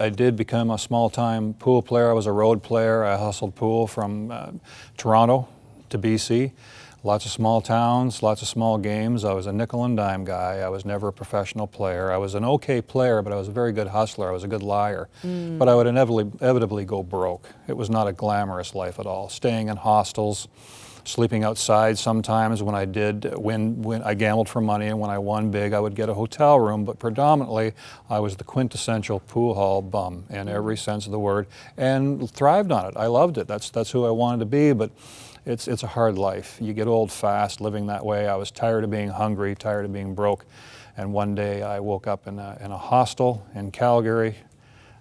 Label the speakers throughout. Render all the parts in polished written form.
Speaker 1: I did become a small-time pool player. I was a road player. I hustled pool from Toronto to BC. Lots of small towns, lots of small games. I was a nickel and dime guy. I was never a professional player. I was an okay player, but I was a very good hustler. I was a good liar. But I would inevitably go broke. It was not a glamorous life at all. Staying in hostels, sleeping outside sometimes when I did when I gambled for money, and when I won big, I would get a hotel room. But predominantly, I was the quintessential pool hall bum in every sense of the word, and thrived on it. I loved it. That's who I wanted to be. But it's a hard life. You get old fast living that way. I was tired of being hungry, tired of being broke, and one day I woke up in a hostel in Calgary,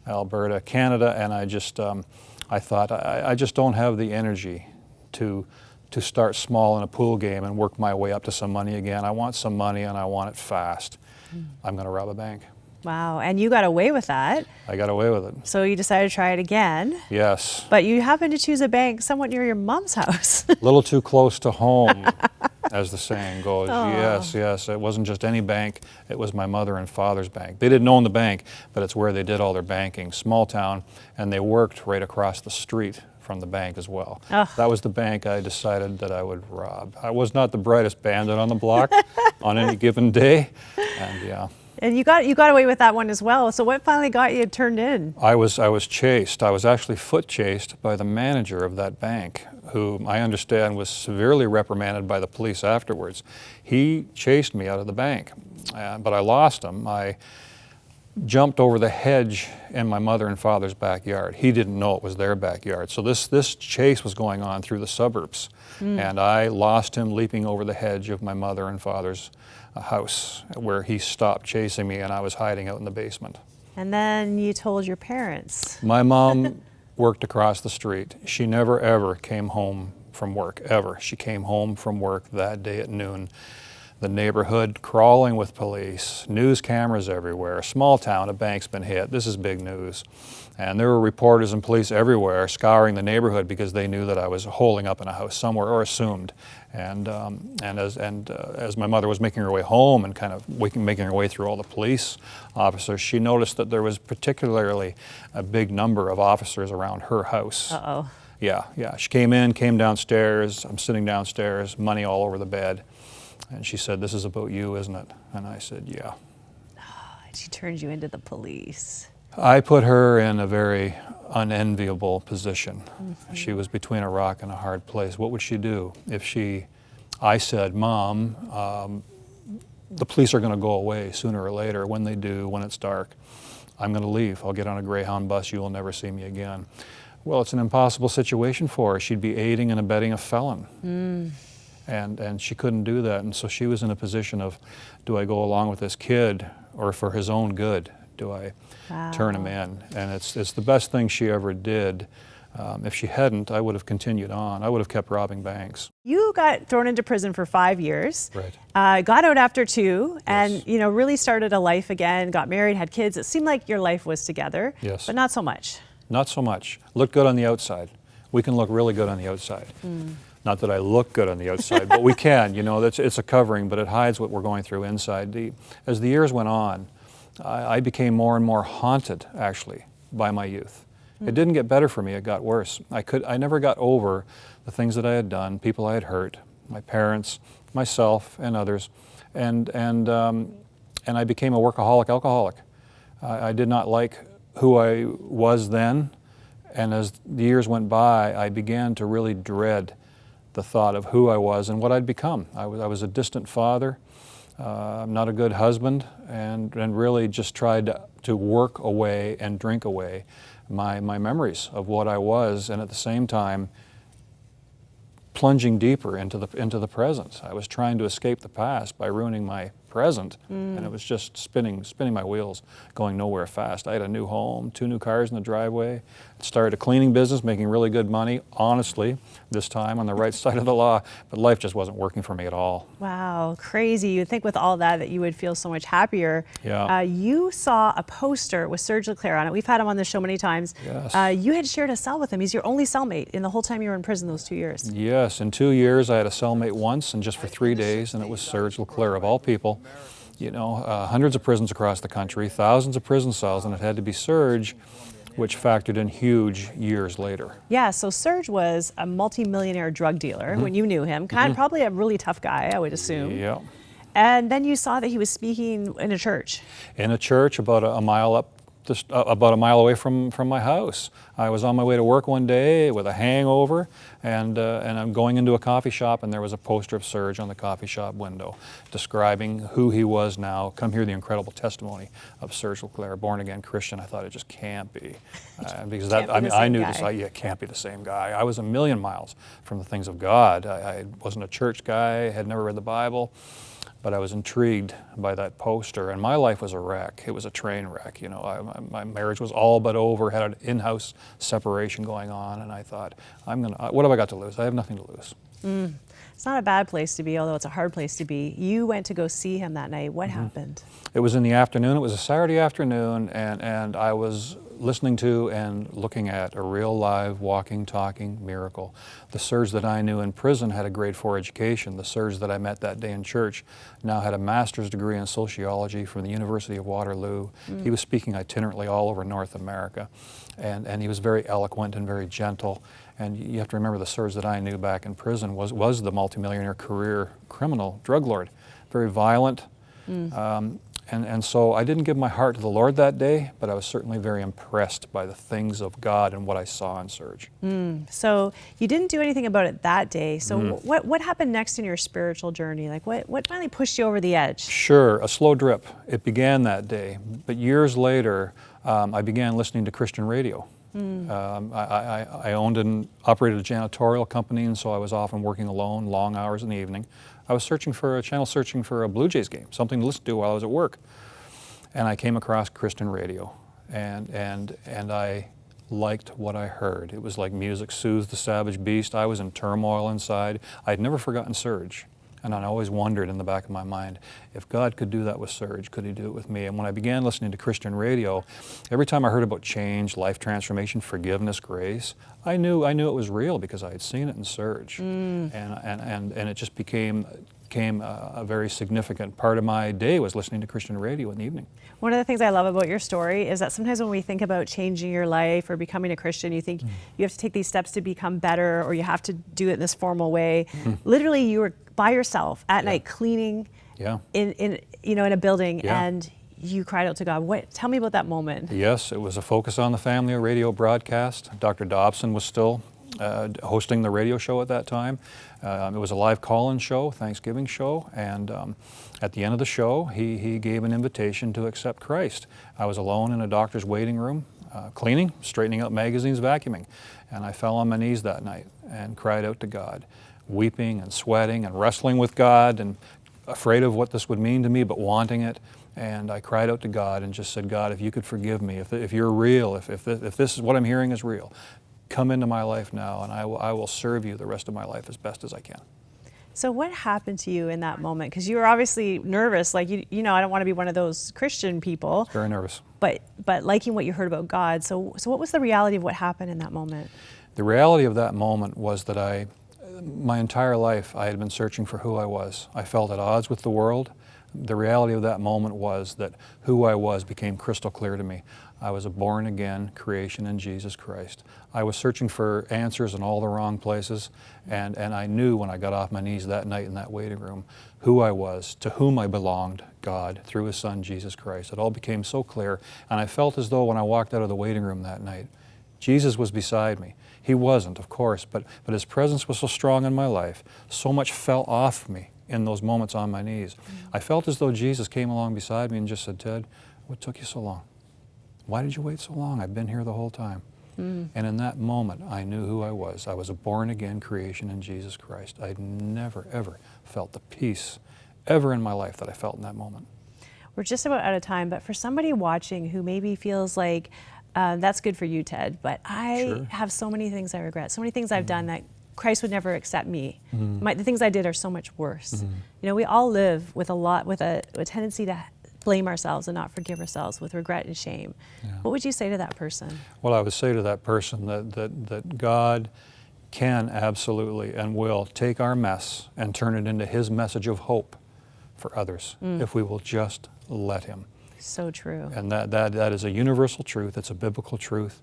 Speaker 1: Alberta, Canada, and I thought I just don't have the energy to start small in a pool game and work my way up to some money again. I want some money, and I want it fast. I'm going to rob a bank.
Speaker 2: Wow, and you got away with that.
Speaker 1: I got away with it.
Speaker 2: So you decided to try it again.
Speaker 1: Yes.
Speaker 2: But you happened to choose a bank somewhat near your mom's house.
Speaker 1: A little too close to home, as the saying goes.
Speaker 2: Oh.
Speaker 1: Yes. It wasn't just any bank. It was my mother and father's bank. They didn't own the bank, but it's where they did all their banking. Small town, and they worked right across the street from the bank as well.
Speaker 2: Oh.
Speaker 1: That was the bank I decided that I would rob. I was not the brightest bandit on the block on any given day, and yeah.
Speaker 2: And you got away with that one as well. So what finally got you turned in?
Speaker 1: I was chased. I was actually foot chased by the manager of that bank, who I understand was severely reprimanded by the police afterwards. He chased me out of the bank, but I lost him. I jumped over the hedge in my mother and father's backyard. He didn't know it was their backyard. So this chase was going on through the suburbs, and I lost him leaping over the hedge of my mother and father's house, where he stopped chasing me, and I was hiding out in the basement.
Speaker 2: And then you told your parents.
Speaker 1: My mom worked across the street. She never ever came home from work, ever. She came home from work that day at noon. The neighborhood crawling with police, news cameras everywhere, small town, a bank's been hit, this is big news. And there were reporters and police everywhere scouring the neighborhood because they knew that I was holing up in a house somewhere, or assumed. And as my mother was making her way home and kind of making her way through all the police officers, she noticed that there was particularly a big number of officers around her house.
Speaker 2: Uh-oh.
Speaker 1: Yeah. She came downstairs, I'm sitting downstairs, money all over the bed. And she said, "This is about you, isn't it?" And I said, "Yeah."
Speaker 2: She turned you into the police.
Speaker 1: I put her in a very unenviable position. She was between a rock and a hard place. What would she do if I said, "Mom, the police are going to go away sooner or later. When they do, when it's dark, I'm going to leave. I'll get on a Greyhound bus. You will never see me again." Well, it's an impossible situation for her. She'd be aiding and abetting a felon. And she couldn't do that, and so she was in a position of, do I go along with this kid, or for his own good, do I turn him in? And it's the best thing she ever did. If she hadn't, I would have continued on. I would have kept robbing banks.
Speaker 2: You got thrown into prison for 5 years.
Speaker 1: Right.
Speaker 2: Got out after 2, and
Speaker 1: Yes.
Speaker 2: really started a life again, got married, had kids. It seemed like your life was together,
Speaker 1: Yes.
Speaker 2: but not so much.
Speaker 1: Not so much. Looked good on the outside. We can look really good on the outside. Not that I look good on the outside, but we can. It's a covering, but it hides what we're going through inside. As the years went on, I became more and more haunted, actually, by my youth. It didn't get better for me, it got worse. I never got over the things that I had done, people I had hurt, my parents, myself, and others, and I became a workaholic alcoholic. I did not like who I was then, and as the years went by, I began to really dread the thought of who I was and what I'd become. I was a distant father, not a good husband, and really just tried to work away and drink away my memories of what I was, and at the same time plunging deeper into the present. I was trying to escape the past by ruining my present, and it was just spinning my wheels, going nowhere fast. I had a new home, 2 new cars in the driveway, started a cleaning business, making really good money, honestly, this time on the right side of the law, but life just wasn't working for me at all.
Speaker 2: Wow, crazy. You'd think with all that you would feel so much happier.
Speaker 1: Yeah.
Speaker 2: You saw a poster with Serge Leclerc on it. We've had him on the show many times.
Speaker 1: Yes.
Speaker 2: You had shared a cell with him. He's your only cellmate in the whole time you were in prison those 2 years.
Speaker 1: Yes, in 2 years I had a cellmate once, and just for 3 days, and it was Serge Leclerc, of all people. hundreds of prisons across the country, thousands of prison cells, and it had to be Serge, which factored in huge years later.
Speaker 2: Yeah, so Serge was a multi-millionaire drug dealer when you knew him. Probably a really tough guy, I would assume.
Speaker 1: Yeah.
Speaker 2: And then you saw that he was speaking in a church.
Speaker 1: In a church about a mile up, about a mile away from my house. I was on my way to work one day with a hangover, and I'm going into a coffee shop, and there was a poster of Serge on the coffee shop window describing who he was now. Come hear the incredible testimony of Serge Leclerc, born-again Christian. I thought it just can't be. Because I knew this, it can't be the same guy. I was a million miles from the things of God. I wasn't a church guy, had never read the Bible. But I was intrigued by that poster, and my life was a wreck. It was a train wreck. My marriage was all but over, had an in-house separation going on, and I thought, what have I got to lose? I have nothing to lose.
Speaker 2: It's not a bad place to be, although it's a hard place to be. You went to go see him that night. What happened?
Speaker 1: It was in the afternoon. It was a Saturday afternoon, and I was listening to and looking at a real live, walking, talking miracle. The Serge that I knew in prison had a grade 4 education. The Serge that I met that day in church now had a master's degree in sociology from the University of Waterloo. He was speaking itinerantly all over North America, and he was very eloquent and very gentle. And you have to remember the Serge that I knew back in prison was the multimillionaire career criminal, drug lord, very violent. And so I didn't give my heart to the Lord that day, but I was certainly very impressed by the things of God and what I saw in Serge.
Speaker 2: So you didn't do anything about it that day. So what happened next in your spiritual journey? Like what finally pushed you over the edge?
Speaker 1: Sure, a slow drip. It began that day, but years later, I began listening to Christian radio. I owned and operated a janitorial company, and so I was often working alone, long hours in the evening. I was searching for a Blue Jays game, something to listen to while I was at work. And I came across Christian radio, and I liked what I heard. It was like music soothed the savage beast. I was in turmoil inside. I'd never forgotten Serge. And I always wondered in the back of my mind, if God could do that with Serge, could he do it with me? And when I began listening to Christian radio, every time I heard about change, life transformation, forgiveness, grace, I knew it was real because I had seen it in Serge. And it just became a very significant part of my day was listening to Christian radio in the evening.
Speaker 2: One of the things I love about your story is that sometimes when we think about changing your life or becoming a Christian, you think you have to take these steps to become better, or you have to do it in this formal way. Literally, you were by yourself at night cleaning in a building, and you cried out to God. Tell me about that moment.
Speaker 1: Yes, it was a Focus on the Family radio broadcast. Dr. Dobson was still hosting the radio show at that time. It was a live call-in show, Thanksgiving show, and at the end of the show, he gave an invitation to accept Christ. I was alone in a doctor's waiting room, cleaning, straightening out magazines, vacuuming, and I fell on my knees that night and cried out to God, weeping and sweating and wrestling with God and afraid of what this would mean to me, but wanting it. And I cried out to God and just said, God, if you could forgive me, if you're real, if this is what I'm hearing is real, come into my life now, and I will serve you the rest of my life as best as I can.
Speaker 2: So what happened to you in that moment? Because you were obviously nervous, like, I don't want to be one of those Christian people.
Speaker 1: Very nervous.
Speaker 2: But liking what you heard about God. So what was the reality of what happened in that moment?
Speaker 1: The reality of that moment was that my entire life I had been searching for who I was. I felt at odds with the world. The reality of that moment was that who I was became crystal clear to me. I was a born-again creation in Jesus Christ. I was searching for answers in all the wrong places, and I knew when I got off my knees that night in that waiting room who I was, to whom I belonged, God, through His Son, Jesus Christ. It all became so clear, and I felt as though when I walked out of the waiting room that night, Jesus was beside me. He wasn't, of course, but His presence was so strong in my life, so much fell off me in those moments on my knees. I felt as though Jesus came along beside me and just said, Ted, what took you so long? Why did you wait so long? I've been here the whole time. And in that moment, I knew who I was. I was a born-again creation in Jesus Christ. I'd never, ever felt the peace ever in my life that I felt in that moment.
Speaker 2: We're just about out of time, but for somebody watching who maybe feels like, that's good for you, Ted, but I have so many things I regret, so many things I've done that Christ would never accept me. The things I did are so much worse. We all live with a tendency to blame ourselves and not forgive ourselves, with regret and shame. What would you say to that person?
Speaker 1: Well, I would say to that person that God can absolutely and will take our mess and turn it into His message of hope for others if we will just let Him.
Speaker 2: So true.
Speaker 1: And that is a universal truth. It's a biblical truth.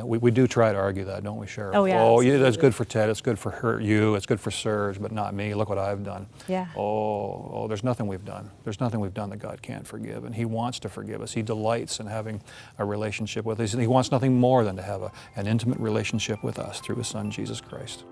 Speaker 1: We do try to argue that, don't we, Sheriff?
Speaker 2: Oh, yeah,
Speaker 1: Oh, yeah, that's
Speaker 2: absolutely.
Speaker 1: good for Ted. It's good for you. It's good for Serge, but not me. Look what I've done.
Speaker 2: Yeah.
Speaker 1: Oh, there's nothing we've done. There's nothing we've done that God can't forgive, and He wants to forgive us. He delights in having a relationship with us. He wants nothing more than to have an intimate relationship with us through His Son, Jesus Christ.